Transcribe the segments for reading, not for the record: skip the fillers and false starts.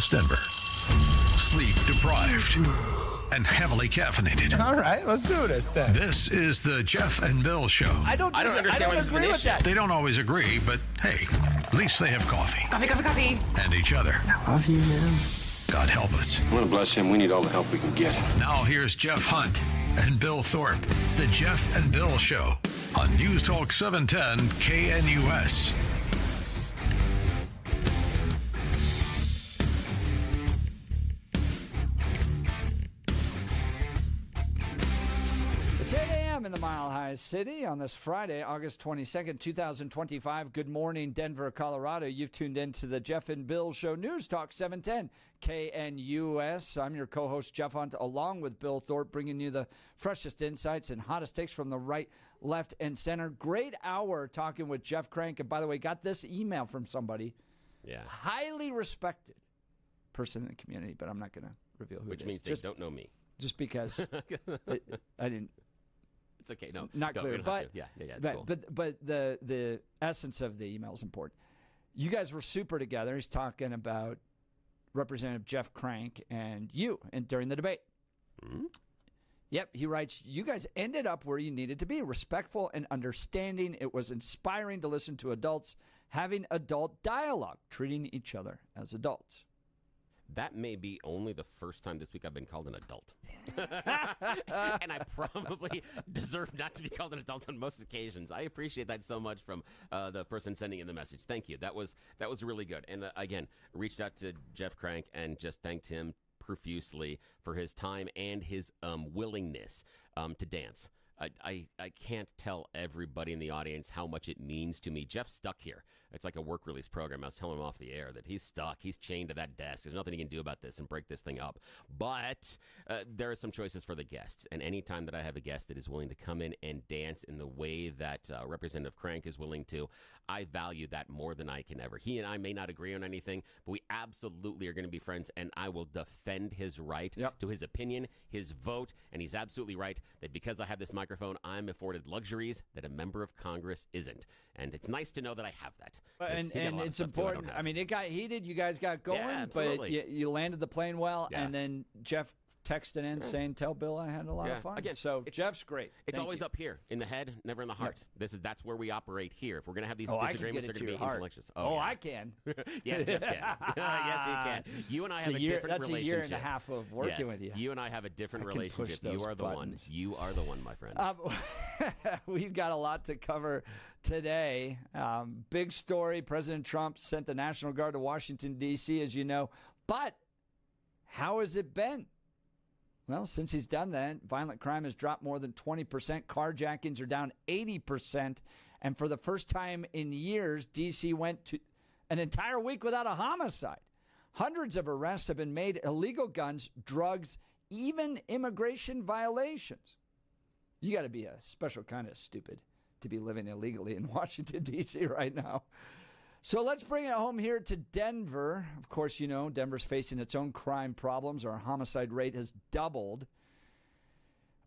West Denver. Sleep deprived and heavily caffeinated. All right, let's do this then. This is the Jeff and Bill Show. I don't agree with that. They don't always agree, but hey, at least they have coffee. Coffee. And each other. I love you, man. God help us. I want to bless him. We need all the help we can get. Now here's Jeff Hunt and Bill Thorpe. The Jeff and Bill Show on News Talk 710 KNUS. It's 8 a.m. in the Mile High City on this Friday, August 22nd, 2025. Good morning, Denver, Colorado. You've tuned in to the Jeff and Bill Show, News Talk 710 KNUS. I'm your co-host, Jeff Hunt, along with Bill Thorpe, bringing you the freshest insights and hottest takes from the right, left, and center. Great hour talking with Jeff Crank. And by the way, got this email from somebody. Yeah. Highly respected person in the community, but I'm not going to reveal who Which it is. means they don't know me. Just because I didn't. It's okay. No, not clear. But it's cool. But the essence of the email is important. You guys were super together. He's talking about Representative Jeff Crank and you, and during the debate. Mm-hmm. Yep, he writes, you guys ended up where you needed to be, respectful and understanding. It was inspiring to listen to adults having adult dialogue, treating each other as adults. That may be only the first time this week I've been called an adult. And I probably deserve not to be called an adult on most occasions. I appreciate that so much from the person sending in the message. Thank you. That was really good. And again, reached out to Jeff Crank and just thanked him profusely for his time and his willingness to dance. I can't tell everybody in the audience how much it means to me. Jeff's stuck here. It's like a work release program. I was telling him off the air that he's stuck. He's chained to that desk. There's nothing he can do about this and break this thing up. But there are some choices for the guests. And anytime that I have a guest that is willing to come in and dance in the way that Representative Crank is willing to, I value that more than I can ever. He and I may not agree on anything, but we absolutely are going to be friends. And I will defend his right to his opinion, his vote. And he's absolutely right that because I have this microphone, I'm afforded luxuries that a member of Congress isn't. And it's nice to know that I have that. And it's important. I mean, it got heated. You guys got going, but you landed the plane well. Yeah. And then Jeff texted in saying, tell Bill I had a lot of fun. Again, so Jeff's great. It's always up here in the head, never in the heart. That's where we operate here. If we're going to have these disagreements, they're going to be intellectual. I can. Yes, Jeff can. Yes, you can. You and I have a different relationship. That's a year and a half of working with you. You and I have a different relationship. You are the one. You are the one, my friend. We've got a lot to cover today. Big story. President Trump sent the National Guard to Washington, D.C., as you know. But how has it been? Well, since he's done that, violent crime has dropped more than 20%. Carjackings are down 80%. And for the first time in years, D.C. went to an entire week without a homicide. Hundreds of arrests have been made. Illegal guns, drugs, even immigration violations. You got to be a special kind of stupid to be living illegally in Washington, D.C. right now. So let's bring it home here to Denver. Of course, you know, Denver's facing its own crime problems. Our homicide rate has doubled.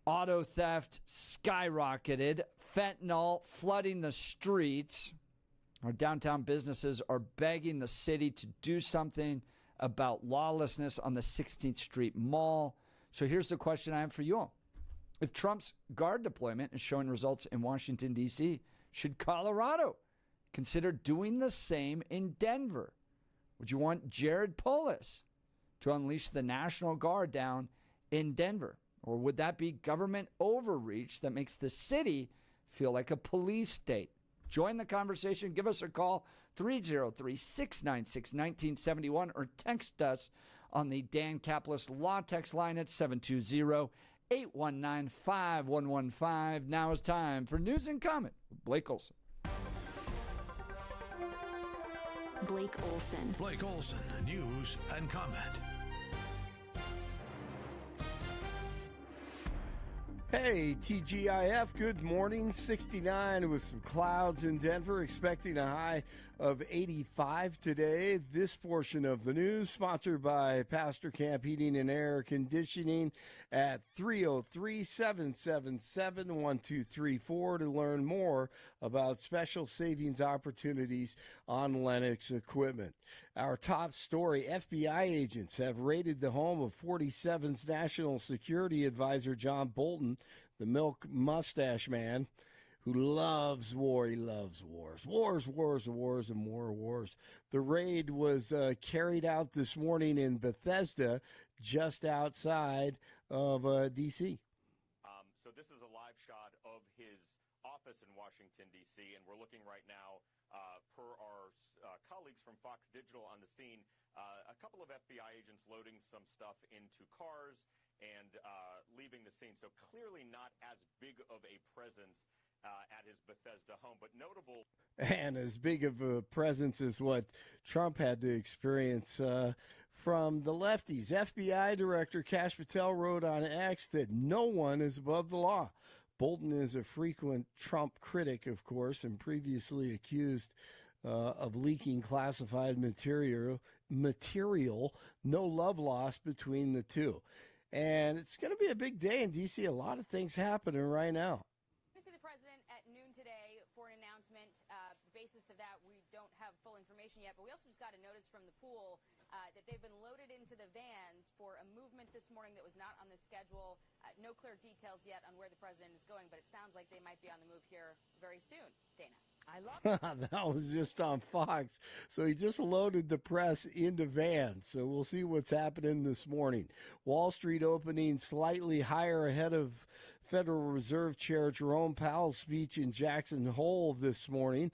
Auto theft skyrocketed. Fentanyl flooding the streets. Our downtown businesses are begging the city to do something about lawlessness on the 16th Street Mall. So here's the question I have for you all. If Trump's guard deployment is showing results in Washington, D.C., should Colorado consider doing the same in Denver? Would you want Jared Polis to unleash the National Guard down in Denver? Or would that be government overreach that makes the city feel like a police state? Join the conversation. Give us a call, 303-696-1971, or text us on the Dan Caplis Law Text line at 720-819-5115. Now is time for News and Comment with Blake Olson. Blake Olson. Blake Olson, News and Comment. Hey, TGIF, good morning. 69 with some clouds in Denver, expecting a high of 85 today. This portion of the news sponsored by Pastor Camp Heating and Air Conditioning at 303-777-1234 to learn more about special savings opportunities on Lennox equipment. Our top story, FBI agents have raided the home of 47's National Security Advisor John Bolton, the milk mustache man, who loves war. He loves wars. Wars, and more wars. The raid was carried out this morning in Bethesda, just outside of D.C. So this is a live shot of his office in Washington, D.C., and we're looking right now, per our colleagues from Fox Digital on the scene, a couple of FBI agents loading some stuff into cars and leaving the scene. So clearly not as big of a presence at his Bethesda home, but notable. And as big of a presence as what Trump had to experience from the lefties. FBI Director Kash Patel wrote on X that no one is above the law. Bolton is a frequent Trump critic, of course, and previously accused of leaking classified material. No love lost between the two. And it's going to be a big day in D.C. A lot of things happening right now. See the president at noon today for an announcement. The basis of that, we don't have full information yet, but we also just got a notice from the pool that they've been loaded into the vans for a movement this morning that was not on the schedule. No clear details yet on where the president is going, but it sounds like they might be on the move here very soon. Dana. I love it. That was just on Fox. So he just loaded the press into vans. So we'll see what's happening this morning. Wall Street opening slightly higher ahead of Federal Reserve Chair Jerome Powell's speech in Jackson Hole this morning.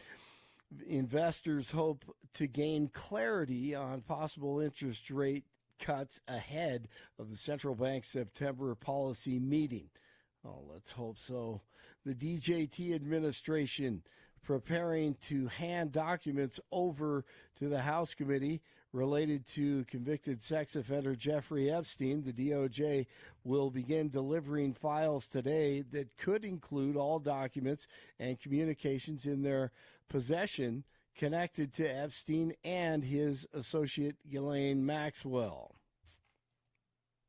Investors hope to gain clarity on possible interest rate cuts ahead of the central bank's September policy meeting. Oh, let's hope so. The DJT administration preparing to hand documents over to the House committee related to convicted sex offender Jeffrey Epstein. The DOJ will begin delivering files today that could include all documents and communications in their possession connected to Epstein and his associate Ghislaine Maxwell.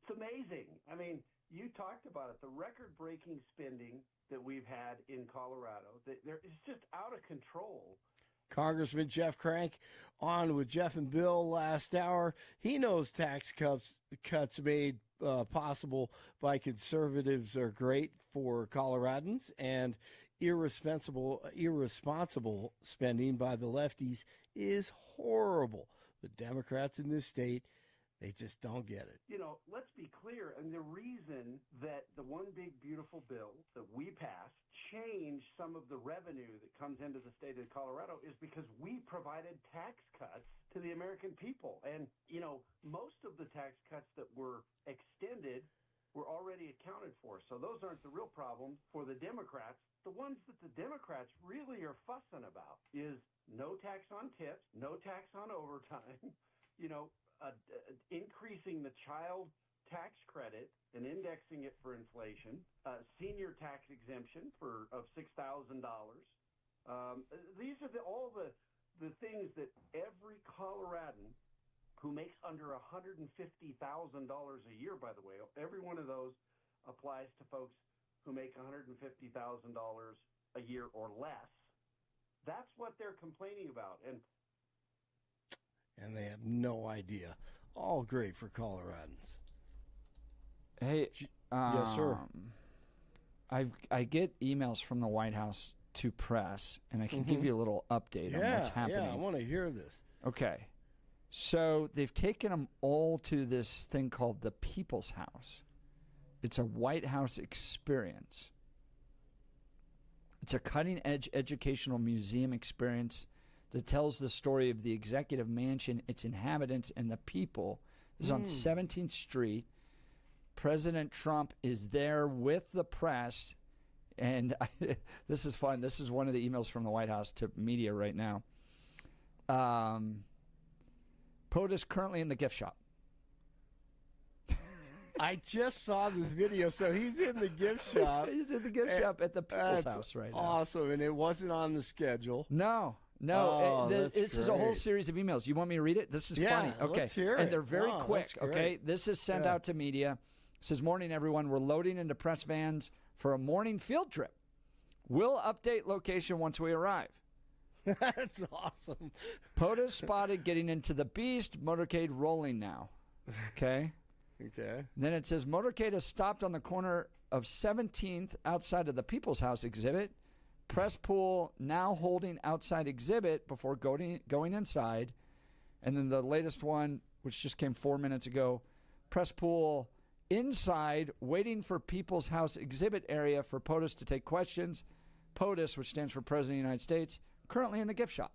It's amazing. I mean, you talked about it, the record-breaking spending that we've had in Colorado. It's just out of control. Congressman Jeff Crank on with Jeff and Bill last hour. He knows tax cuts made possible by conservatives are great for Coloradans, and irresponsible spending by the lefties is horrible. The Democrats in this state, they just don't get it. You know, let's be clear. And the reason that the one big beautiful bill that we passed changed some of the revenue that comes into the state of Colorado is because we provided tax cuts to the American people. And, you know, most of the tax cuts that were extended were already accounted for. So those aren't the real problem for the Democrats. The ones that the Democrats really are fussing about is no tax on tips, no tax on overtime, you know, increasing the child tax credit and indexing it for inflation, senior tax exemption of $6,000. These are all the things that every Coloradan who makes under $150,000 a year, by the way, every one of those applies to folks who make $150,000 a year or less. That's what they're complaining about. And they have no idea. All great for Coloradans. Hey, yes, sir. I get emails from the White House to press, and I can give you a little update on what's happening. Yeah, I want to hear this. Okay. So they've taken them all to this thing called the People's House. It's a White House experience. It's a cutting-edge educational museum experience that tells the story of the executive mansion, its inhabitants, and the people. This is on 17th Street. President Trump is there with the press, and this is fun. This is one of the emails from the White House to media right now. POTUS currently in the gift shop. I just saw this video. So he's in the gift shop. He's in the gift shop at the People's House right now. Awesome. And it wasn't on the schedule. No. No, that's this is a whole great. series of emails. You want me to read it? This is Yeah, funny. Okay. let's hear and it. they're very No, quick. that's great. Okay. This is sent out to media. It says, morning, everyone. We're loading into press vans for a morning field trip. We'll update location once we arrive. That's awesome. POTUS spotted getting into the Beast. Motorcade rolling now. Okay. Okay. Then it says motorcade has stopped on the corner of 17th outside of the People's House exhibit. Press pool now holding outside exhibit before going inside. And then the latest one, which just came 4 minutes ago, press pool inside waiting for People's House exhibit area for POTUS to take questions. POTUS, which stands for President of the United States, currently in the gift shop.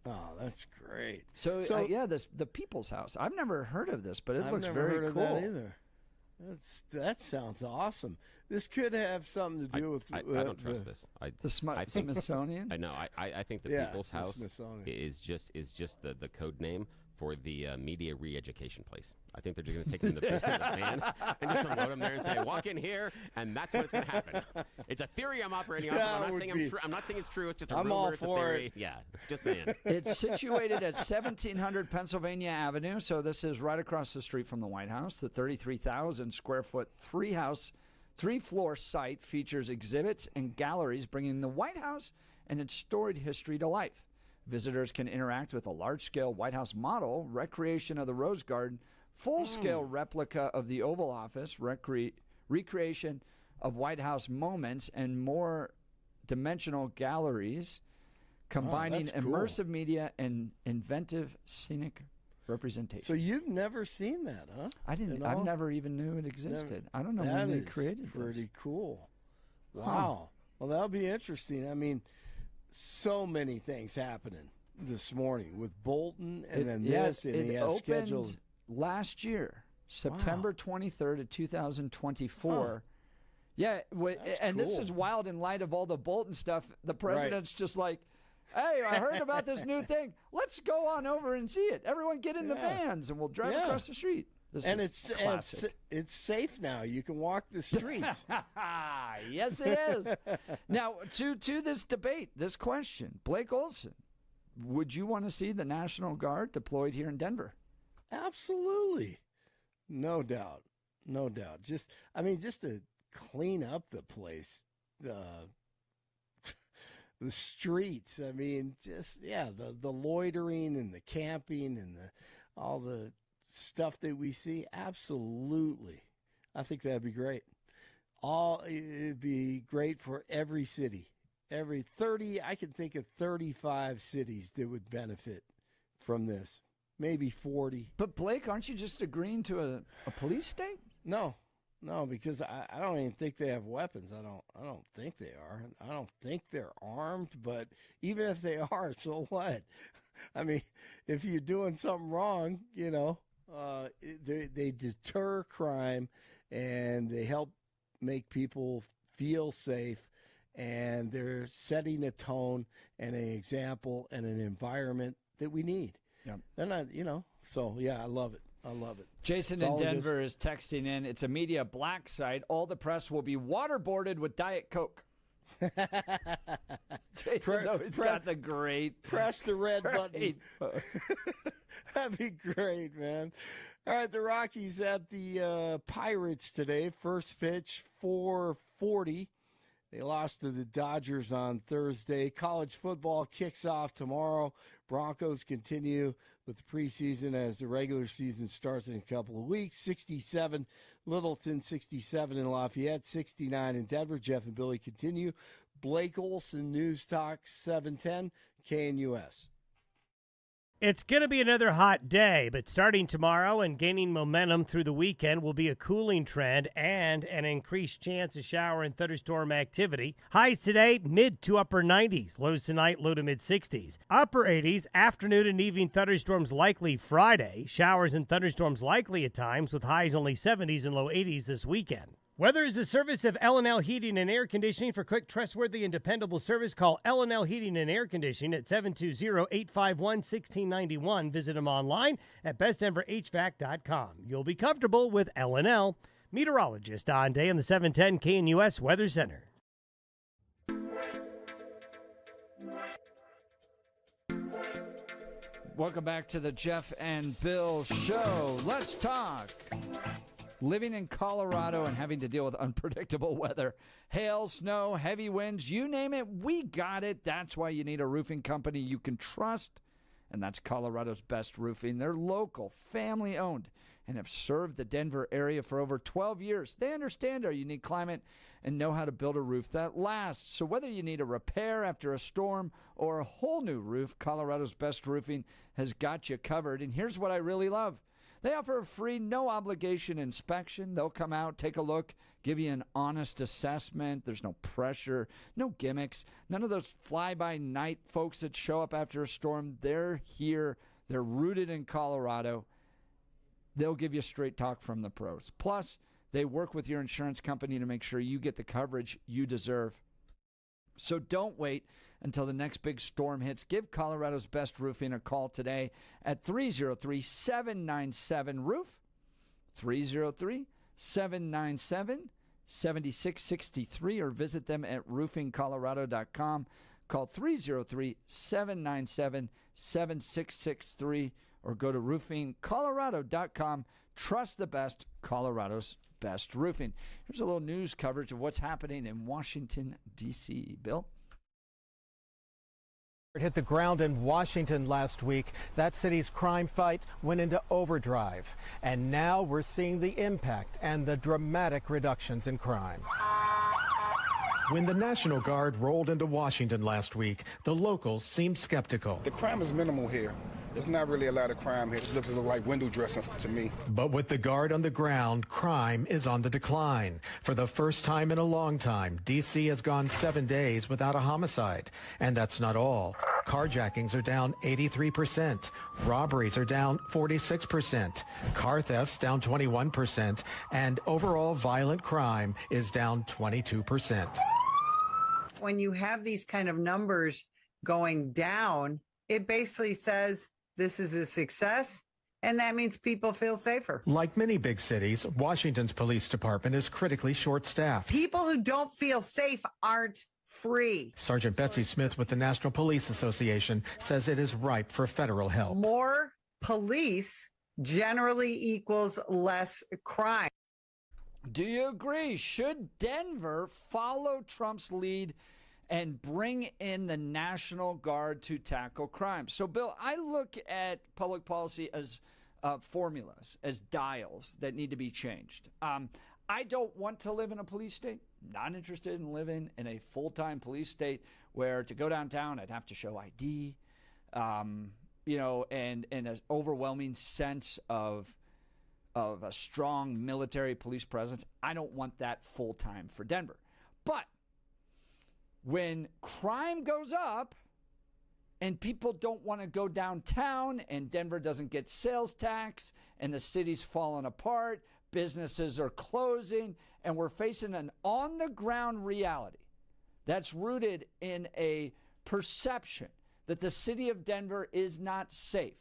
Oh, that's great. So the People's House. I've never heard of this, but it I've looks never very heard cool. of that either. That sounds awesome. This could have something to do with. I don't trust this. The Smithsonian. I know. I think the People's House is just the code name for the media re-education place. I think they're just going to take them in the van and just unload them there and say, walk in here, and that's what's going to happen. It's a theory I'm operating off. I'm not saying it's true. It's just a rumor. All it's a for theory. it. Yeah, just saying. It's situated at 1700 Pennsylvania Avenue, so this is right across the street from the White House. The 33,000 square foot three-floor site features exhibits and galleries bringing the White House and its storied history to life. Visitors can interact with a large-scale White House model, recreation of the Rose Garden, full-scale replica of the Oval Office, recreation of White House moments, and more dimensional galleries combining immersive media and inventive scenic representation. So you've never seen that, huh? I didn't. I never even knew it existed. I don't know when they created this. Pretty cool. Wow. Well, that'll be interesting. I mean, so many things happening this morning with Bolton and then this, and he has scheduled last year, September 23rd of 2024. Yeah, and this is wild in light of all the Bolton stuff. The president's just like, hey, I heard about this new thing. Let's go on over and see it. Everyone get in the vans, and we'll drive across the street. It's safe now. You can walk the streets. Yes, it is. Now, to this debate, this question, Blake Olson, would you want to see the National Guard deployed here in Denver? Absolutely. No doubt. No doubt. Just to clean up the place, the streets. I mean, the loitering and the camping and all the stuff that we see. Absolutely. I think that'd be great. It'd be great for every city. I can think of 35 cities that would benefit from this. Maybe 40. But Blake, aren't you just agreeing to a police state? No, because I don't even think they have weapons. I don't think they are. I don't think they're armed. But even if they are, so what? I mean, if you're doing something wrong, they deter crime and they help make people feel safe, and they're setting a tone and an example and an environment that we need. Yeah. And I love it. I love it. Jason in Denver is texting in. It's a media black site. All the press will be waterboarded with Diet Coke. Jason's always got the great press the red button. That'd be great, man. All right, the Rockies at the Pirates today. First pitch, 4:40. They lost to the Dodgers on Thursday. College football kicks off tomorrow. Broncos continue with the preseason as the regular season starts in a couple of weeks. 67 Littleton, 67 in Lafayette, 69 in Denver. Jeff and Billy continue. Blake Olson, News Talk 710, KNUS. It's going to be another hot day, but starting tomorrow and gaining momentum through the weekend will be a cooling trend and an increased chance of shower and thunderstorm activity. Highs today, mid to upper 90s. Lows tonight, low to mid 60s. Upper 80s, afternoon and evening thunderstorms likely Friday. Showers and thunderstorms likely at times with highs only 70s and low 80s this weekend. Weather is a service of L&L Heating and Air Conditioning. For quick, trustworthy, and dependable service, call L&L Heating and Air Conditioning at 720-851-1691. Visit them online at bestdenverhvac.com. You'll be comfortable with L&L. Meteorologist Don Day in the 710 KNUS Weather Center. Welcome back to the Jeff and Bill Show. Let's talk. Living in Colorado and having to deal with unpredictable weather, hail, snow, heavy winds, you name it, we got it. That's why you need a roofing company you can trust, and that's Colorado's Best Roofing. They're local, family-owned, and have served the Denver area for over 12 years. They understand our unique climate and know how to build a roof that lasts. So whether you need a repair after a storm or a whole new roof, Colorado's Best Roofing has got you covered. And here's what I really love. They offer a free, no-obligation inspection. They'll come out, take a look, give you an honest assessment. There's no pressure, no gimmicks, none of those fly-by-night folks that show up after a storm. They're here. They're rooted in Colorado. They'll give you straight talk from the pros. Plus, they work with your insurance company to make sure you get the coverage you deserve. So don't wait until the next big storm hits. Give Colorado's Best Roofing a call today at 303-797-ROOF, 303-797-7663, or visit them at roofingcolorado.com. Call 303-797-7663, or go to roofingcolorado.com. Trust the best, Colorado's Best Roofing. Here's a little news coverage of what's happening in Washington, D.C. Bill? It hit the ground in Washington last week. That city's crime fight went into overdrive. And now we're seeing the impact and the dramatic reductions in crime. When the National Guard rolled into Washington last week, the locals seemed skeptical. The crime is minimal here. There's not really a lot of crime here. It looks like window dressing to me. But with the Guard on the ground, crime is on the decline. For the first time in a long time, D.C. has gone 7 days without a homicide. And that's not all. Carjackings are down 83%. Robberies are down 46%. Car thefts down 21%. And overall violent crime is down 22%. When you have these kind of numbers going down, it basically says this is a success, and that means people feel safer. Like many big cities, Washington's police department is critically short-staffed. People who don't feel safe aren't free. Sergeant Betsy Smith with the National Police Association says it is ripe for federal help. More police generally equals less crime. Do you agree? Should Denver follow Trump's lead and bring in the National Guard to tackle crime? So, Bill, I look at public policy as formulas, as dials that need to be changed. I don't want to live in a police state. Not interested in living in a full-time police state where to go downtown I'd have to show ID, and an overwhelming sense of a strong military police presence. I don't want that full-time for Denver. But when crime goes up and people don't want to go downtown and Denver doesn't get sales tax and the city's falling apart, businesses are closing, and we're facing an on-the-ground reality that's rooted in a perception that the city of Denver is not safe.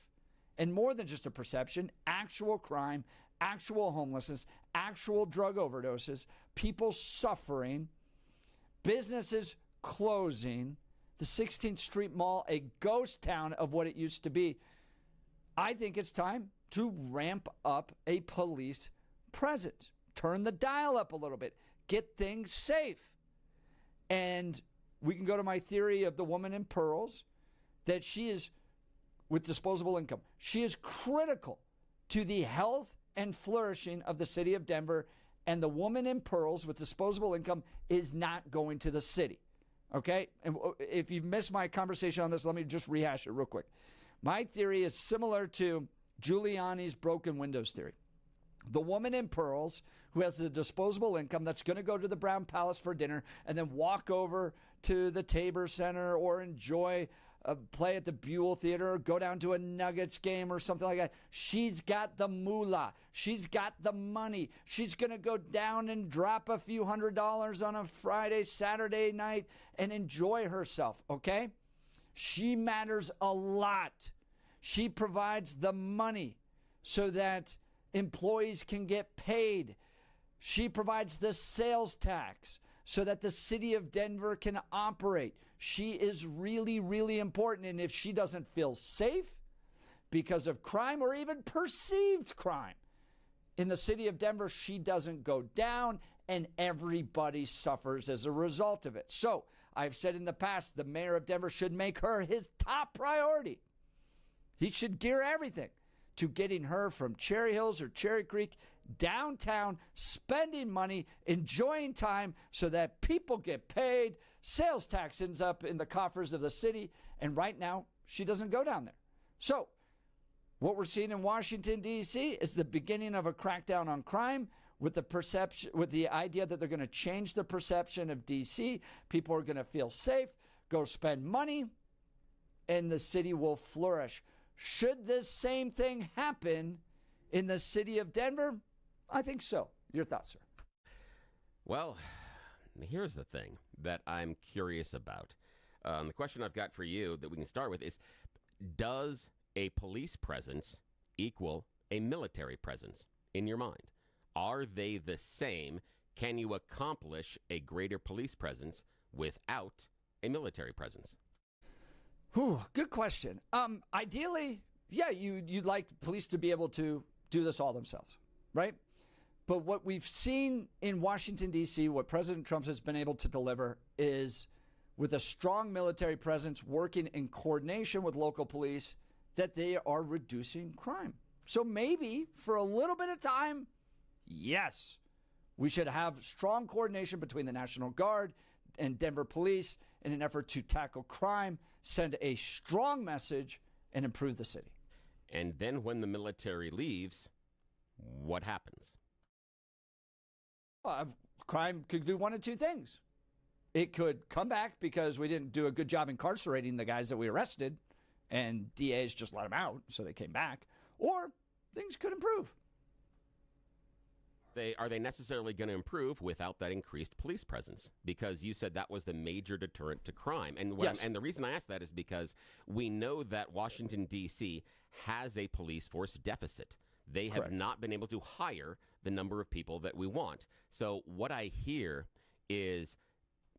And more than just a perception, actual crime, actual homelessness, actual drug overdoses, people suffering, businesses closing, the 16th Street Mall, a ghost town of what it used to be. I think it's time to ramp up a police presence. Turn the dial up a little bit. Get things safe. And we can go to my theory of the woman in pearls, that she is, with disposable income, she is critical to the health and flourishing of the city of Denver, and the woman in pearls with disposable income is not going to the city. Okay? And if you missed my conversation on this, let me just rehash it real quick. My theory is similar to Giuliani's broken windows theory. The woman in pearls who has the disposable income that's going to go to the Brown Palace for dinner and then walk over to the Tabor Center or enjoy a play at the Buell Theater or go down to a Nuggets game or something like that. She's got the moolah. She's got the money. She's going to go down and drop a few $100s on a Friday, Saturday night and enjoy herself, okay? She matters a lot. She provides the money so that employees can get paid. She provides the sales tax so that the city of Denver can operate. She is really, really important. And if she doesn't feel safe, because of crime or even perceived crime. In the city of Denver, she doesn't go down, and everybody suffers as a result of it. So I've said in the past, the mayor of Denver should make her his top priority. He should gear everything to getting her from Cherry Hills or Cherry Creek downtown, spending money, enjoying time so that people get paid, sales tax ends up in the coffers of the city, and right now she doesn't go down there. So what we're seeing in Washington, D.C. is the beginning of a crackdown on crime with the idea that they're going to change the perception of D.C. People are going to feel safe, go spend money, and the city will flourish. Should this same thing happen in the city of Denver? I think so. Your thoughts, sir? Well, here's the thing that I'm curious about. The question I've got for you that we can start with is, does a police presence equal a military presence in your mind? Are they the same? Can you accomplish a greater police presence without a military presence? Good question. Ideally, yeah, you'd like police to be able to do this all themselves, right? But what we've seen in Washington, D.C., what President Trump has been able to deliver is, with a strong military presence working in coordination with local police, that they are reducing crime. So maybe for a little bit of time, yes, we should have strong coordination between the National Guard and Denver police in an effort to tackle crime, send a strong message, and improve the city. And then when the military leaves, what happens? Crime could do one of two things. It could come back because we didn't do a good job incarcerating the guys that we arrested, and DAs just let them out, so they came back. Or things could improve. Are they necessarily going to improve without that increased police presence? Because you said that was the major deterrent to crime. And Yes. And the reason I ask that is because we know that Washington, D.C. has a police force deficit. They have Correct. not been able to hire the number of people that we want. So what I hear is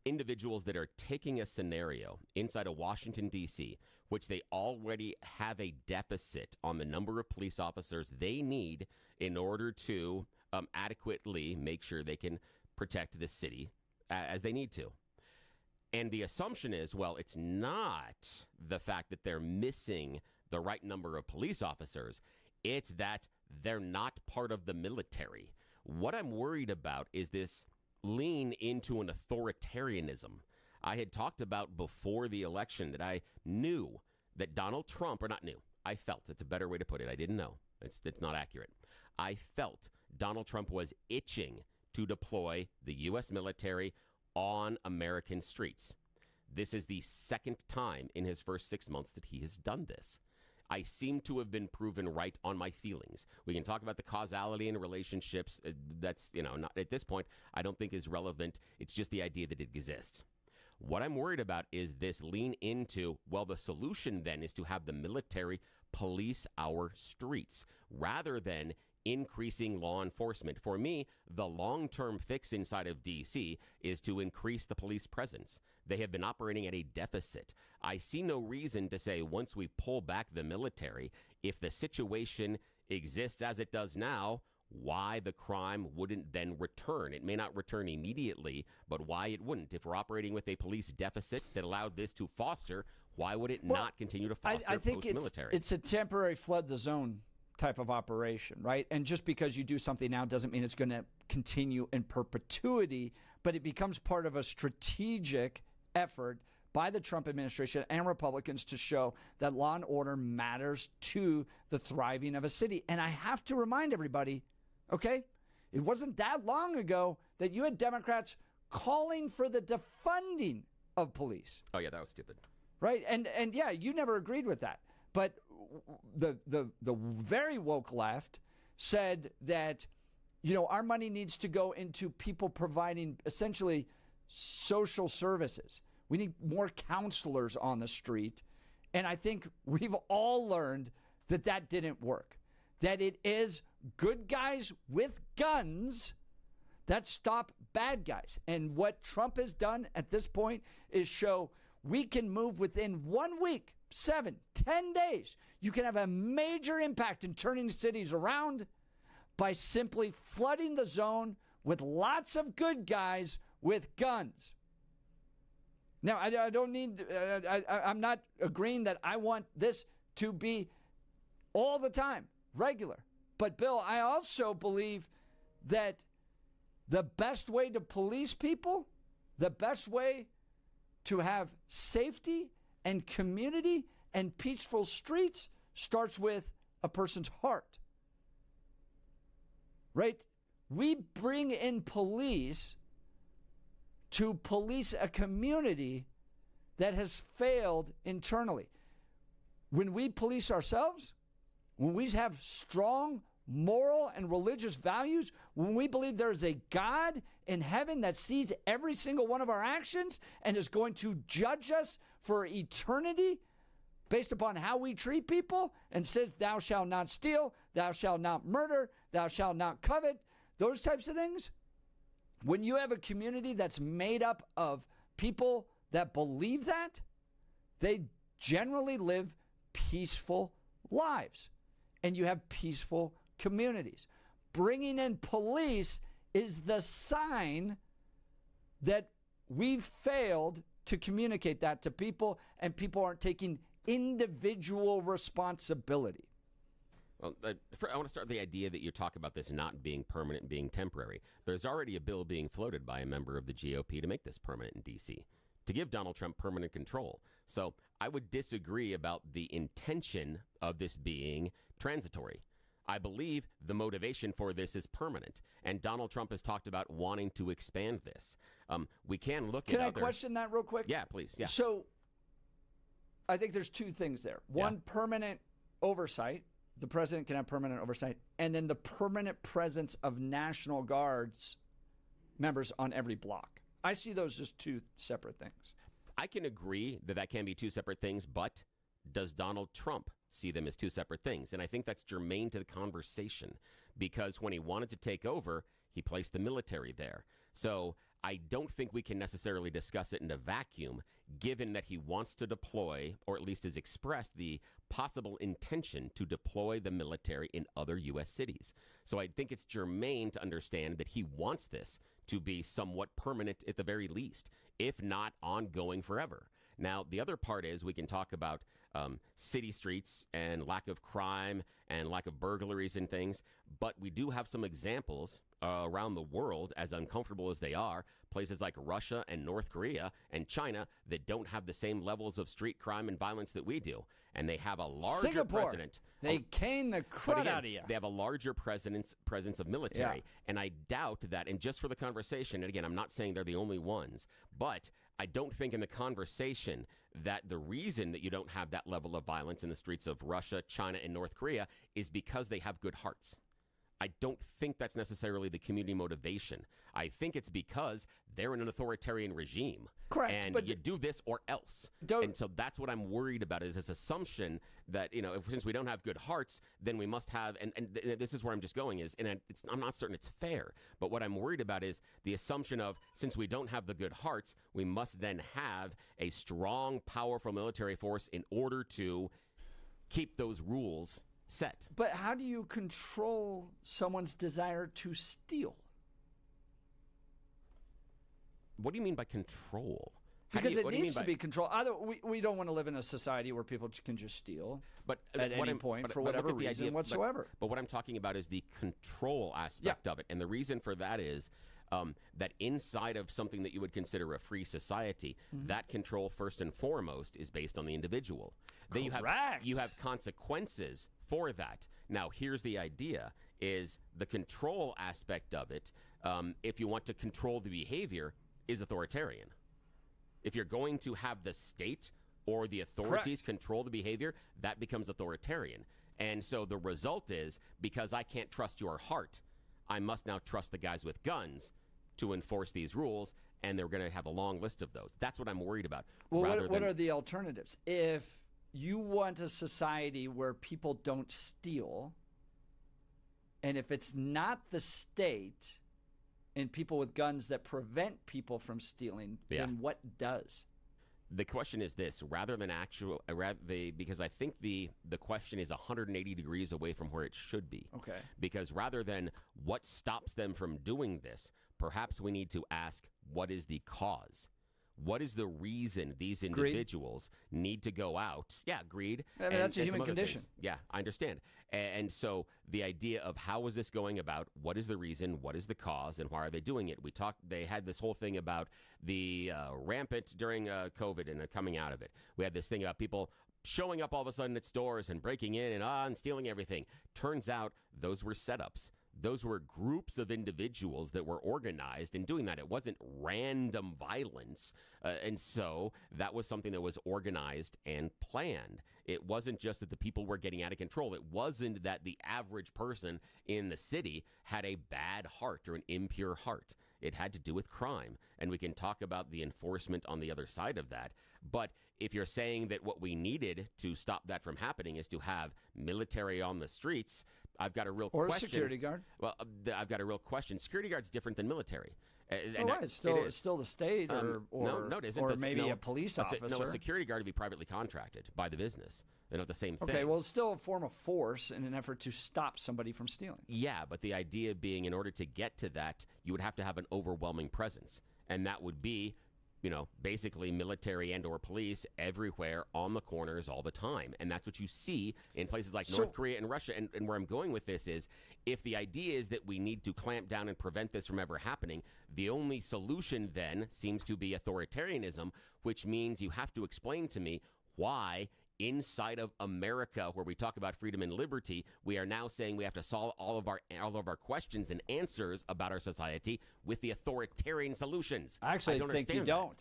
individuals that are taking a scenario inside of Washington, D.C., which they already have a deficit on the number of police officers they need in order to adequately make sure they can protect the city as they need to. And the assumption is, well, it's not the fact that they're missing the right number of police officers. It's that they're not part of the military. What I'm worried about is this lean into an authoritarianism. I had talked about before the election that I knew that Donald Trump, or not knew, I felt, it's a better way to put it, I didn't know, it's not accurate. I felt Donald Trump was itching to deploy the U.S. military on American streets. This is the second time in his first 6 months that he has done this. I seem to have been proven right on my feelings. We can talk about the causality in relationships. That's, not at this point, I don't think is relevant. It's just the idea that it exists. What I'm worried about is this lean into, well, the solution then is to have the military police our streets rather than increasing law enforcement. For me, the long-term fix inside of D.C. is to increase the police presence. They have been operating at a deficit. I see no reason to say once we pull back the military, if the situation exists as it does now, why the crime wouldn't then return. It may not return immediately, but why it wouldn't. If we're operating with a police deficit that allowed this to foster, why would it not continue to foster I think post-military? it's a temporary flood the zone type of operation, right? And just because you do something now doesn't mean it's going to continue in perpetuity, but it becomes part of a strategic effort by the Trump administration and Republicans to show that law and order matters to the thriving of a city. And I have to remind everybody, okay, it wasn't that long ago that you had Democrats calling for the defunding of police. Oh, yeah, that was stupid. Right? And yeah, you never agreed with that. But the very woke left said that, our money needs to go into people providing essentially social services. We need more counselors on the street. And I think we've all learned that that didn't work. That it is good guys with guns that stop bad guys. And what Trump has done at this point is show we can move within 1 week 7, 10 days, you can have a major impact in turning cities around by simply flooding the zone with lots of good guys with guns. Now, I don't need, I'm not agreeing that I want this to be all the time, regular. But, Bill, I also believe that the best way to police people, the best way to have safety and community and peaceful streets starts with a person's heart. Right? We bring in police to police a community that has failed internally. When we police ourselves, when we have strong moral and religious values, when we believe there is a God in heaven that sees every single one of our actions and is going to judge us for eternity based upon how we treat people and says, thou shalt not steal, thou shalt not murder, thou shalt not covet, those types of things. When you have a community that's made up of people that believe that, they generally live peaceful lives. And you have peaceful communities. Bringing in police is the sign that we've failed to communicate that to people, and people aren't taking individual responsibility. Well, I want to start with the idea that you talk about this not being permanent and being temporary. There's already a bill being floated by a member of the GOP to make this permanent in D.C., to give Donald Trump permanent control. So I would disagree about the intention of this being transitory. I believe the motivation for this is permanent, and Donald Trump has talked about wanting to expand this. We can look at Can I question that real quick? Yeah, please. Yeah. So I think there's two things there. One, permanent oversight. The president can have permanent oversight, and then the permanent presence of National Guards members on every block. I see those as two separate things. I can agree that that can be two separate things, but does Donald Trump see them as two separate things? And I think that's germane to the conversation, because when he wanted to take over, he placed the military there. So I don't think we can necessarily discuss it in a vacuum, given that he wants to deploy, or at least has expressed the possible intention to deploy the military in other U.S. cities. So I think it's germane to understand that he wants this to be somewhat permanent at the very least, if not ongoing forever. Now, the other part is we can talk about city streets and lack of crime and lack of burglaries and things, but we do have some examples around the world, as uncomfortable as they are, places like Russia and North Korea and China that don't have the same levels of street crime and violence that we do. And they have a larger Singapore, president. They cane the crud out of you. They have a larger presence of military. Yeah. And I doubt that, and just for the conversation, and again, I'm not saying they're the only ones, but I don't think in the conversation that the reason that you don't have that level of violence in the streets of Russia, China, and North Korea is because they have good hearts. I don't think that's necessarily the community motivation. I think it's because they're in an authoritarian regime. Correct. And but you do this or else. And so that's what I'm worried about, is this assumption that, since we don't have good hearts, then we must have, and this is where I'm just going, is, and I'm not certain it's fair, but what I'm worried about is the assumption of, since we don't have the good hearts, we must then have a strong, powerful military force in order to keep those rules set. But how do you control someone's desire to steal? What do you mean by control? Because it needs to be controlled. Either we don't want to live in a society where people can just steal at any point for whatever reason whatsoever. But what I'm talking about is the control aspect of it. And the reason for that is that inside of something that you would consider a free society, that control first and foremost is based on the individual. Then you have consequences for that. Now, here's the idea, is the control aspect of it, if you want to control the behavior, is authoritarian. If you're going to have the state or the authorities control the behavior, that becomes authoritarian. And so the result is, because I can't trust your heart, I must now trust the guys with guns to enforce these rules, and they're going to have a long list of those. That's what I'm worried about. Well, what are the alternatives? If you want a society where people don't steal, and if it's not the state and people with guns that prevent people from stealing, then what does? The question is this, rather than because I think the question is 180 degrees away from where it should be. Okay. Because rather than what stops them from doing this, perhaps we need to ask, what is the cause? What is the reason these individuals need to go out? Yeah, greed. I mean, that's a human condition. Things. Yeah, I understand. And so the idea of how is this going about? What is the reason? What is the cause? And why are they doing it? They had this whole thing about the rampant during COVID and coming out of it. We had this thing about people showing up all of a sudden at stores and breaking in and stealing everything. Turns out those were setups. Those were groups of individuals that were organized in doing that. It wasn't random violence. And so that was something that was organized and planned. It wasn't just that the people were getting out of control. It wasn't that the average person in the city had a bad heart or an impure heart. It had to do with crime. And we can talk about the enforcement on the other side of that. But if you're saying that what we needed to stop that from happening is to have military on the streets, I've got a real question. Or a security guard. Well, I've got a real question. Security guard's different than military. It's still the state or no, it isn't. Or maybe a police officer. No, a security guard would be privately contracted by the business. They're not the same thing. Okay, well, it's still a form of force in an effort to stop somebody from stealing. Yeah, but the idea being in order to get to that, you would have to have an overwhelming presence. And that would be, basically military and or police everywhere on the corners all the time. And that's what you see in places like North Korea and Russia. And where I'm going with this is, if the idea is that we need to clamp down and prevent this from ever happening, the only solution then seems to be authoritarianism, which means you have to explain to me why inside of America, where we talk about freedom and liberty, we are now saying we have to solve all of our questions and answers about our society with the authoritarian solutions. Actually, I think you don't.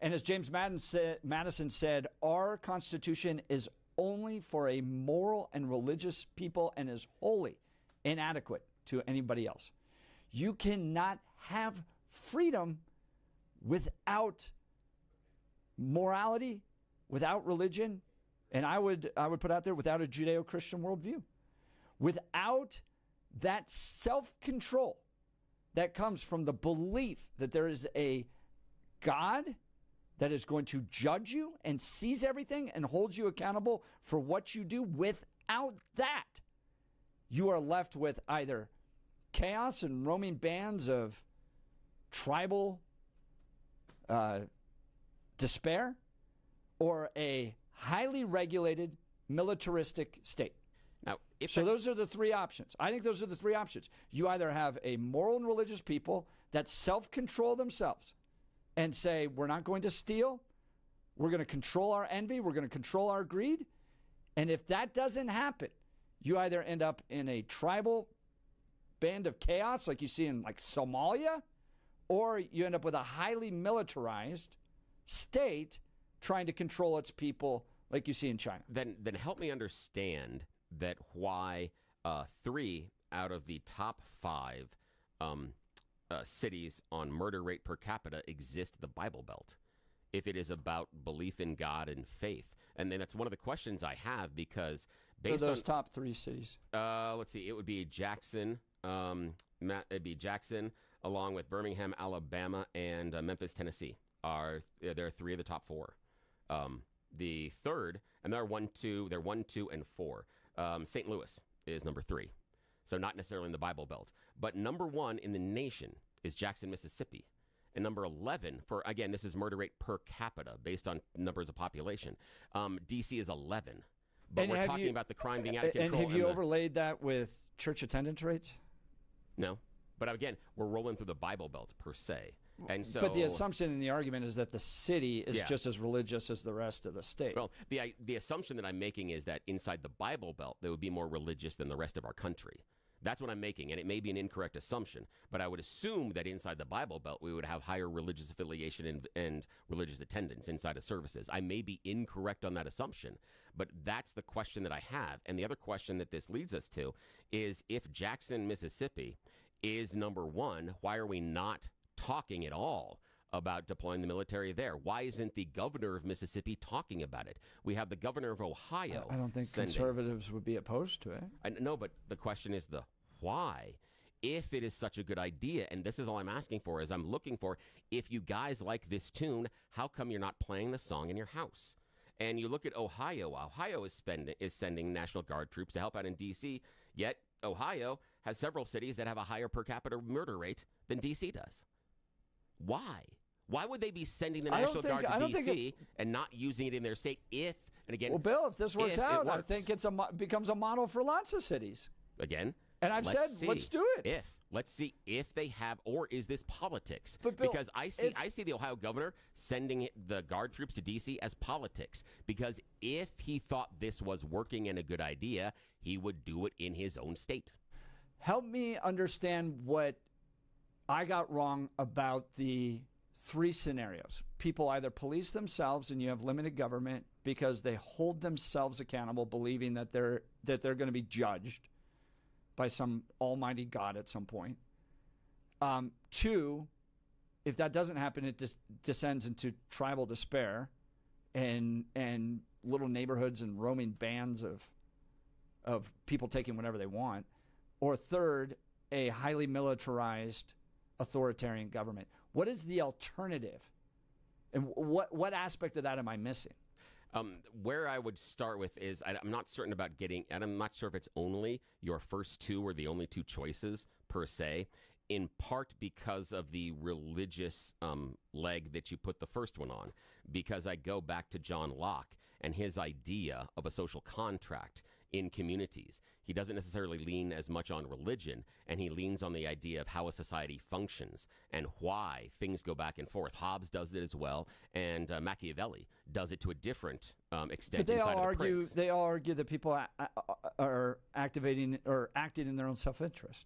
And as James Madison said, our Constitution is only for a moral and religious people and is wholly inadequate to anybody else. You cannot have freedom without morality, without religion, and I would put out there without a Judeo-Christian worldview. Without that self-control that comes from the belief that there is a God that is going to judge you and sees everything and holds you accountable for what you do, without that, you are left with either chaos and roaming bands of tribal despair or a highly regulated militaristic state. Now, those are the three options. I think those are the three options. You either have a moral and religious people that self-control themselves and say, we're not going to steal, we're going to control our envy, we're going to control our greed. And if that doesn't happen, you either end up in a tribal band of chaos like you see in like Somalia, or you end up with a highly militarized state trying to control its people like you see in China. Then help me understand that why 3 out of the top 5 cities on murder rate per capita exist the Bible Belt, if it is about belief in God and faith. And then that's one of the questions I have, because based on those top 3 cities. Let's see, it would be Jackson. It'd be Jackson, along with Birmingham, Alabama, and Memphis, Tennessee. There are 3 of the top 4. The third, and they're 1, 2, and 4. St. Louis is number 3. So not necessarily in the Bible Belt. But number 1 in the nation is Jackson, Mississippi. And number 11 for, again, this is murder rate per capita based on numbers of population. D.C. is 11. But we're talking about the crime being out of control. And have you overlaid that with church attendance rates? No. But again, we're rolling through the Bible Belt per se. And so, but the assumption in the argument is that the city is just as religious as the rest of the state. Well, the assumption that I'm making is that inside the Bible Belt, they would be more religious than the rest of our country. That's what I'm making, and it may be an incorrect assumption, but I would assume that inside the Bible Belt, we would have higher religious affiliation and religious attendance inside of services. I may be incorrect on that assumption, but that's the question that I have. And the other question that this leads us to is, if Jackson, Mississippi is number 1, why are we not talking at all about deploying the military there? Why isn't the governor of Mississippi talking about it? We have the governor of Ohio. I don't think conservatives would be opposed to it. No, but the question is the why. if it is such a good idea, and this is all I'm asking for, is I'm looking for, if you guys like this tune, how come you're not playing the song in your house? And you look at Ohio. Ohio is sending National Guard troops to help out in D.C., yet Ohio has several cities that have a higher per capita murder rate than D.C. does. Why? Why would they be sending the National Guard to D.C. and not using it in their state if, and again... Well, Bill, if this works out, I think it becomes a model for lots of cities. Again? And I've said, let's do it. Let's see if they have, or is this politics? But Bill, because I see the Ohio governor sending the Guard troops to D.C. as politics. Because if he thought this was working and a good idea, he would do it in his own state. Help me understand what I got wrong about the 3 scenarios. People either police themselves and you have limited government because they hold themselves accountable, believing that they're going to be judged by some almighty God at some point. 2, if that doesn't happen, it descends into tribal despair and little neighborhoods and roaming bands of people taking whatever they want. Or 3rd, a highly militarized authoritarian government. What is the alternative? And what aspect of that am I missing? Where I would start with is I'm not certain about getting, and I'm not sure if it's only your first 2 or the only 2 choices per se, in part because of the religious leg that you put the first one on. Because I go back to John Locke and his idea of a social contract in communities. He doesn't necessarily lean as much on religion, and he leans on the idea of how a society functions and why things go back and forth. Hobbes does it as well, and Machiavelli does it to a different extent. But Prince. They all argue that people are activating or acting in their own self-interest.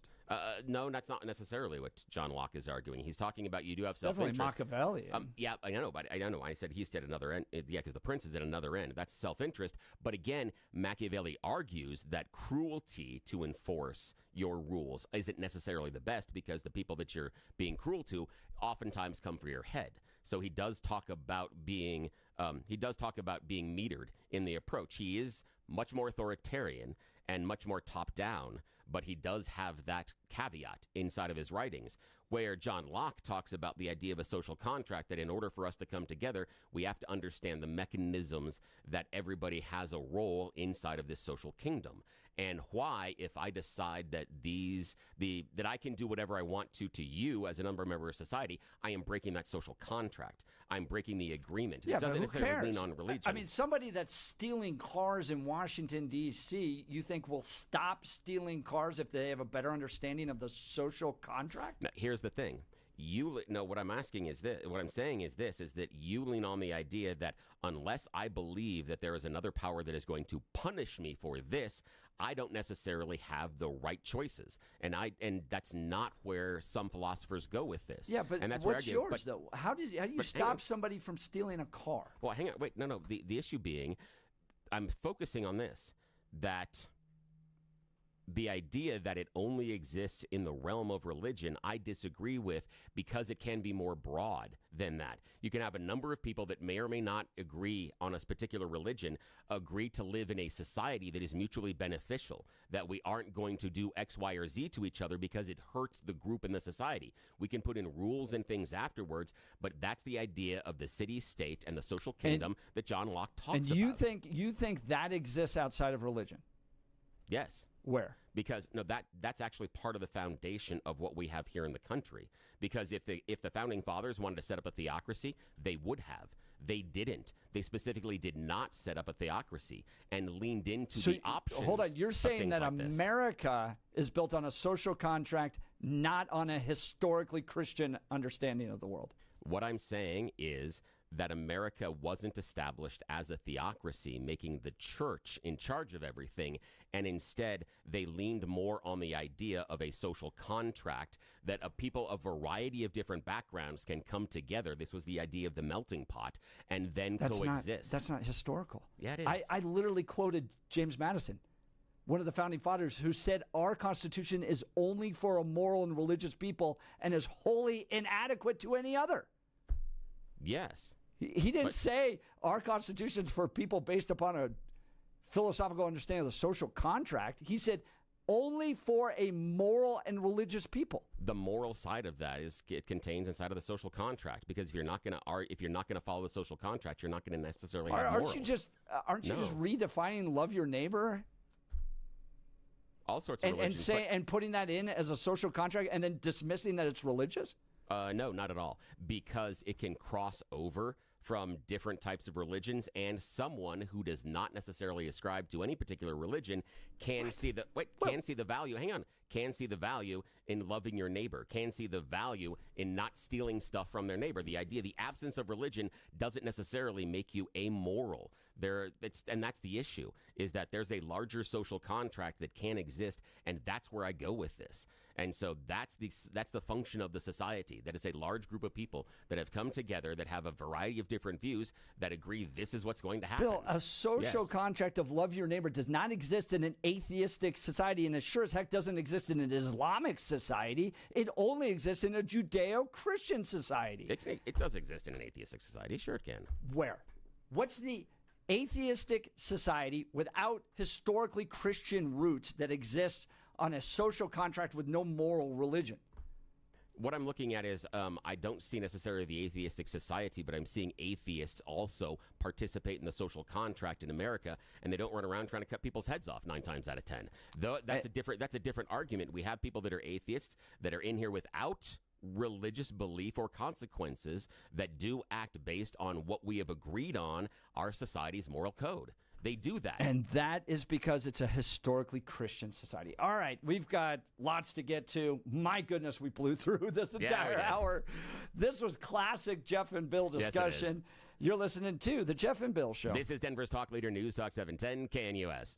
No, that's not necessarily what John Locke is arguing. He's talking about you do have self-interest. Definitely Machiavelli. Yeah, I know, but I know. I said he's at another end. Yeah, because the prince is at another end. That's self-interest. But again, Machiavelli argues that cruelty to enforce your rules isn't necessarily the best because the people that you're being cruel to oftentimes come for your head. So he does talk about being metered in the approach. He is much more authoritarian and much more top-down, but he does have that caveat inside of his writings, where John Locke talks about the idea of a social contract, that in order for us to come together, we have to understand the mechanisms that everybody has a role inside of this social kingdom. And why, if I decide that that I can do whatever I want to you as a member of society, I am breaking that social contract. I'm breaking the agreement. Yeah, it doesn't but who necessarily cares? lean on religion. I mean, somebody that's stealing cars in Washington, D.C., you think will stop stealing cars if they have a better understanding of the social contract? Now, here's the thing. What I'm asking is this, what I'm saying is this, is that you lean on the idea that unless I believe that there is another power that is going to punish me for this, I don't necessarily have the right choices. And that's not where some philosophers go with this. Yeah, but and that's what's where I yours, though? How do you stop somebody from stealing a car? Well, hang on. Wait, no. The issue being, I'm focusing on this, that the idea that it only exists in the realm of religion, I disagree with, because it can be more broad than that. You can have a number of people that may or may not agree on a particular religion, agree to live in a society that is mutually beneficial, that we aren't going to do X, Y, or Z to each other because it hurts the group in the society. We can put in rules and things afterwards, but that's the idea of the city-state and the social kingdom that John Locke talks about. And you think that exists outside of religion? Yes. Where? Because that's actually part of the foundation of what we have here in the country. Because if the founding fathers wanted to set up a theocracy, they would have. They didn't. They specifically did not set up a theocracy and leaned into the options. Hold on, you're saying that like America is built on a social contract, not on a historically Christian understanding of the world. What I'm saying is that America wasn't established as a theocracy, making the church in charge of everything, and instead they leaned more on the idea of a social contract that people of a variety of different backgrounds can come together. This was the idea of the melting pot, and then coexist. That's not historical. Yeah, it is. I literally quoted James Madison, one of the founding fathers, who said our Constitution is only for a moral and religious people and is wholly inadequate to any other. Yes. He didn't say our Constitution's for people based upon a philosophical understanding of the social contract. He said only for a moral and religious people. The moral side of that is it contains inside of the social contract, because if you're not going to follow the social contract, you're not going to necessarily have morals. Aren't you just redefining love your neighbor? All sorts of religions. And putting that in as a social contract and then dismissing that it's religious? No, not at all, because it can cross over from different types of religions, and someone who does not necessarily ascribe to any particular religion can see the value. Hang on. Can see the value in loving your neighbor, can see the value in not stealing stuff from their neighbor. The absence of religion doesn't necessarily make you amoral. And that's the issue, is that there's a larger social contract that can exist, and that's where I go with this. And so that's the function of the society, that it's a large group of people that have come together, that have a variety of different views, that agree this is what's going to happen. Bill, a social contract of love your neighbor does not exist in an atheistic society, and it sure as heck doesn't exist in an Islamic society. It only exists in a Judeo-Christian society. It does exist in an atheistic society. Sure it can. Where? What's the atheistic society without historically Christian roots that exists on a social contract with no moral religion? What I'm looking at is I don't see necessarily the atheistic society, but I'm seeing atheists also participate in the social contract in America, and they don't run around trying to cut people's heads off 9 times out of 10. Though that's a different argument. We have people that are atheists that are in here without religious belief or consequences, that do act based on what we have agreed on our society's moral code. They do that. And that is because it's a historically Christian society. All right, we've got lots to get to. My goodness, we blew through this entire hour. This was classic Jeff and Bill discussion. Yes, you're listening to The Jeff and Bill Show. This is Denver's Talk Leader News Talk 710 KNUS.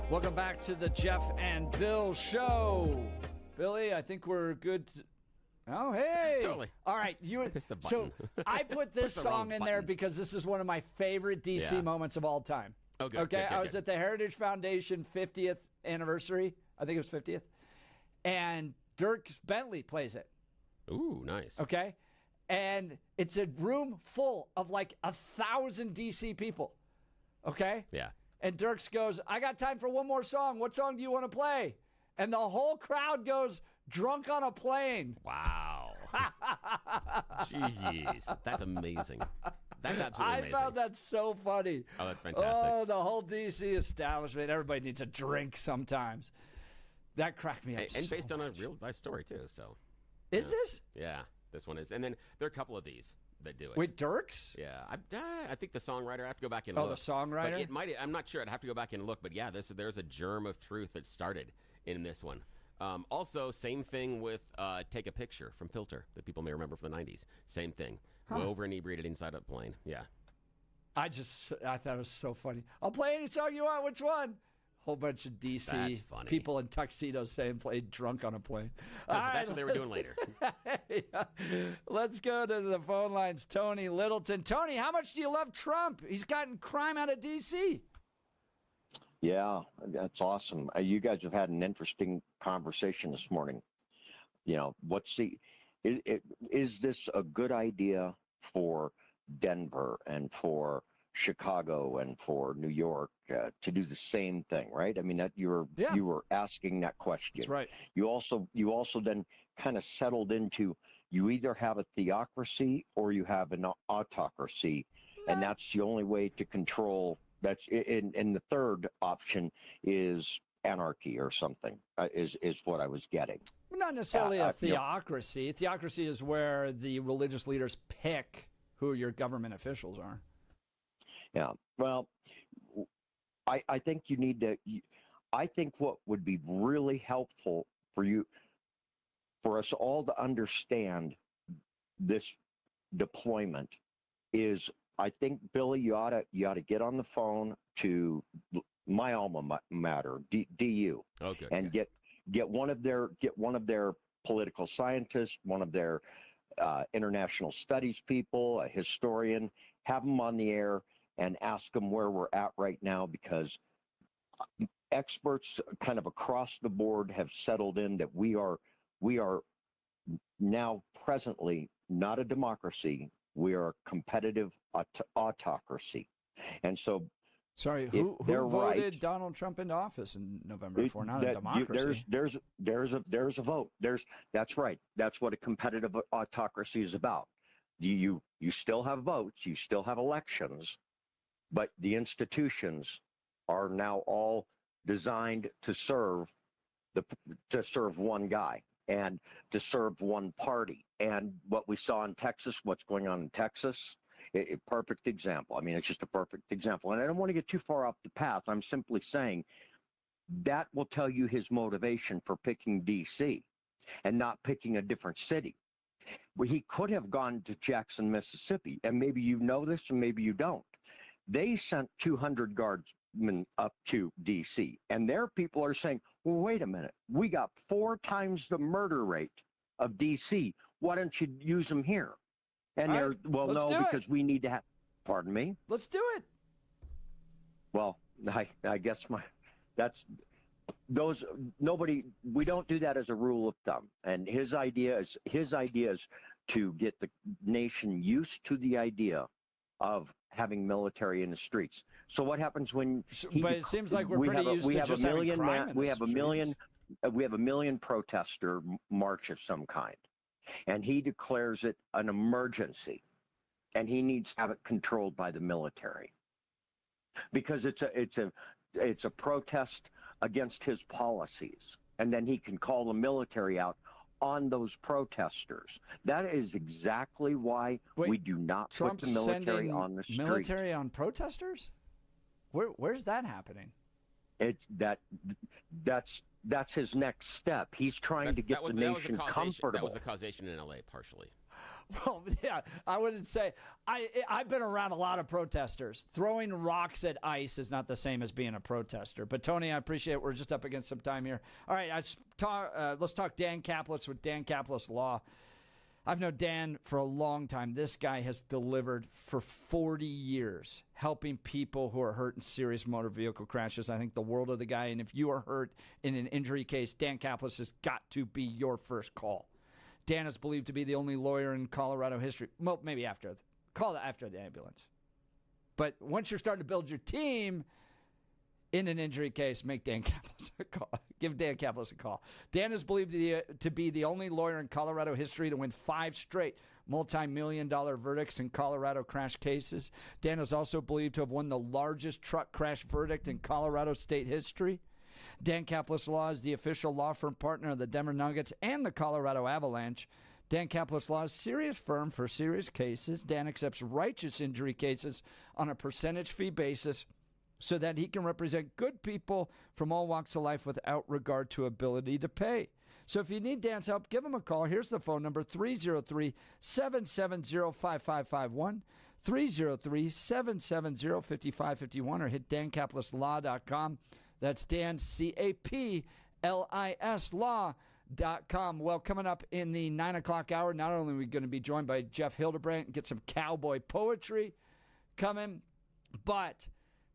Welcome back to the Jeff and Bill Show. Billy, I think we're good. Oh, hey. Totally. All right. So I put this song in there because this is one of my favorite D.C. moments of all time. Oh, good. Okay. Good, I was at the Heritage Foundation 50th anniversary. I think it was 50th. And Dirk Bentley plays it. Ooh, nice. Okay. And it's a room full of like 1,000 D.C. people. Okay. Yeah. And Dirks goes, I got time for one more song. What song do you want to play? And the whole crowd goes, Drunk on a Plane. Wow. Jeez. That's amazing. That's absolutely amazing. I found that so funny. Oh, that's fantastic. Oh, the whole D.C. establishment. Everybody needs a drink sometimes. That cracked me up. And so based on much. a real life story, too. So, Is this? Yeah, this one is. And then there are a couple of these that do it. With Dirks? Yeah, I think the songwriter. I have to go back and Oh, look. the songwriter? But it might. I'm not sure. I'd have to go back and look. But yeah, there's a germ of truth that started in this one. Also, same thing with Take a Picture from Filter that people may remember from the 90s. Same thing. Huh. Over inebriated inside a plane. Yeah. I thought it was so funny. I'll play any song you want. Which one? Whole bunch of That's D.C. funny. people in tuxedos saying play Drunk on a Plane. That's what they were doing later. Yeah. Let's go to the phone lines. Tony Littleton. Tony, how much do you love Trump? He's gotten crime out of D.C. Yeah, that's awesome. You guys have had an interesting conversation this morning. You know, is this a good idea for Denver and for Chicago and for New York to do the same thing, right? I mean, that you were asking that question. That's right. You also then kind of settled into you either have a theocracy or you have an autocracy, and that's the only way to control. That's in the third option is anarchy or something is what I was getting. Not necessarily a theocracy. Theocracy is where the religious leaders pick who your government officials are. Yeah. Well, I think you need to. I think what would be really helpful for us all to understand this deployment is, I think, Billy, you ought to get on the phone to my alma mater, DU, and get one of their political scientists, one of their international studies people, a historian, have them on the air and ask them where we're at right now, because experts kind of across the board have settled in that we are now presently not a democracy. We are a competitive autocracy. And so, sorry, who voted Donald Trump into office in November for not a democracy? There's a vote. That's right. That's what a competitive autocracy is about. You still have votes, you still have elections, but the institutions are now all designed to serve one guy and to serve one party. And what we saw in Texas, what's going on in Texas, a perfect example. I mean, it's just a perfect example. And I don't want to get too far off the path. I'm simply saying that will tell you his motivation for picking D.C. and not picking a different city. Well, he could have gone to Jackson, Mississippi, and maybe you know this and maybe you don't. They sent 200 guardsmen up to D.C., and their people are saying, well, wait a minute, we got 4 times the murder rate of D.C. Why don't you use them here? And they're, well, no, because we need to have, pardon me? Let's do it. Well, I guess we don't do that as a rule of thumb. And his idea is to get the nation used to the idea of having military in the streets. So what happens when but it seems like we're pretty used to just having crime in the streets. We have a million protester march of some kind, and he declares it an emergency, and he needs to have it controlled by the military, because it's a protest against his policies, and then he can call the military out on those protesters. That is exactly why we do not Trump's put the military on the street. Military on protesters? Where's that happening? That's his next step. He's trying to get the nation comfortable. That was the causation in L.A. partially. Well, yeah, I wouldn't say. I've been around a lot of protesters. Throwing rocks at ICE is not the same as being a protester. But, Tony, I appreciate it. We're just up against some time here. All right, let's talk Dan Caplis with Dan Caplis Law. I've known Dan for a long time. This guy has delivered for 40 years, helping people who are hurt in serious motor vehicle crashes. I think the world of the guy. And if you are hurt in an injury case, Dan Caplis has got to be your first call. Dan is believed to be the only lawyer in Colorado history. Well, maybe after the ambulance. But once you're starting to build your team in an injury case, make Dan Caplis a call. Give Dan Caplis a call. Dan is believed to be the only lawyer in Colorado history to win 5 straight multi-million-dollar verdicts in Colorado crash cases. Dan is also believed to have won the largest truck crash verdict in Colorado state history. Dan Caplis Law is the official law firm partner of the Denver Nuggets and the Colorado Avalanche. Dan Caplis Law is a serious firm for serious cases. Dan accepts righteous injury cases on a percentage fee basis so that he can represent good people from all walks of life without regard to ability to pay. So if you need Dan's help, give him a call. Here's the phone number, 303-770-5551, 303-770-5551, or hit dancaplisLaw.com. That's Dan, C-A-P-L-I-S, law.com. Well, coming up in the 9 o'clock hour, not only are we going to be joined by Jeff Hildebrandt and get some cowboy poetry coming, but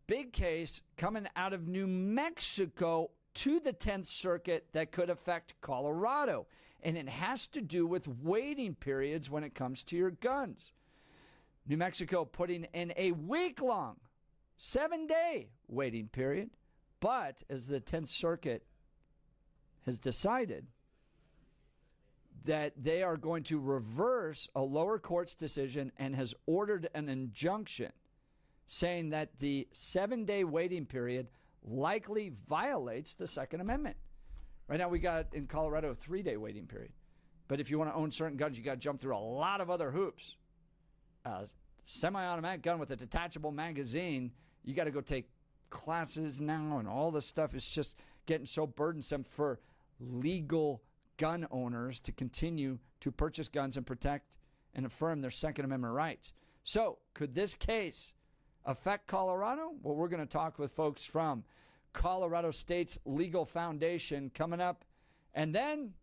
big case coming out of New Mexico to the 10th Circuit that could affect Colorado. And it has to do with waiting periods when it comes to your guns. New Mexico putting in a week-long, 7-day waiting period. But as the 10th Circuit has decided that they are going to reverse a lower court's decision and has ordered an injunction saying that the 7-day waiting period likely violates the Second Amendment. Right now we got in Colorado a 3-day waiting period. But if you want to own certain guns, you got to jump through a lot of other hoops. Semi-automatic gun with a detachable magazine, you got to go take classes now, and all this stuff is just getting so burdensome for legal gun owners to continue to purchase guns and protect and affirm their Second Amendment rights. So, could this case affect Colorado? Well, we're going to talk with folks from Colorado State's Legal Foundation coming up, and then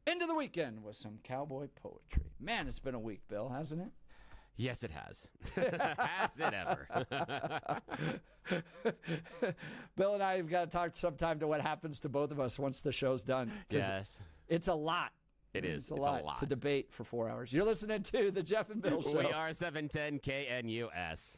into the weekend with some cowboy poetry. Man, it's been a week, Bill, hasn't it? Yes, it has. Has it ever? Bill and I have got to talk sometime to what happens to both of us once the show's done. Yes. It's a lot. It's a lot to debate for 4 hours. You're listening to The Jeff and Bill Show. We are 710 KNUS.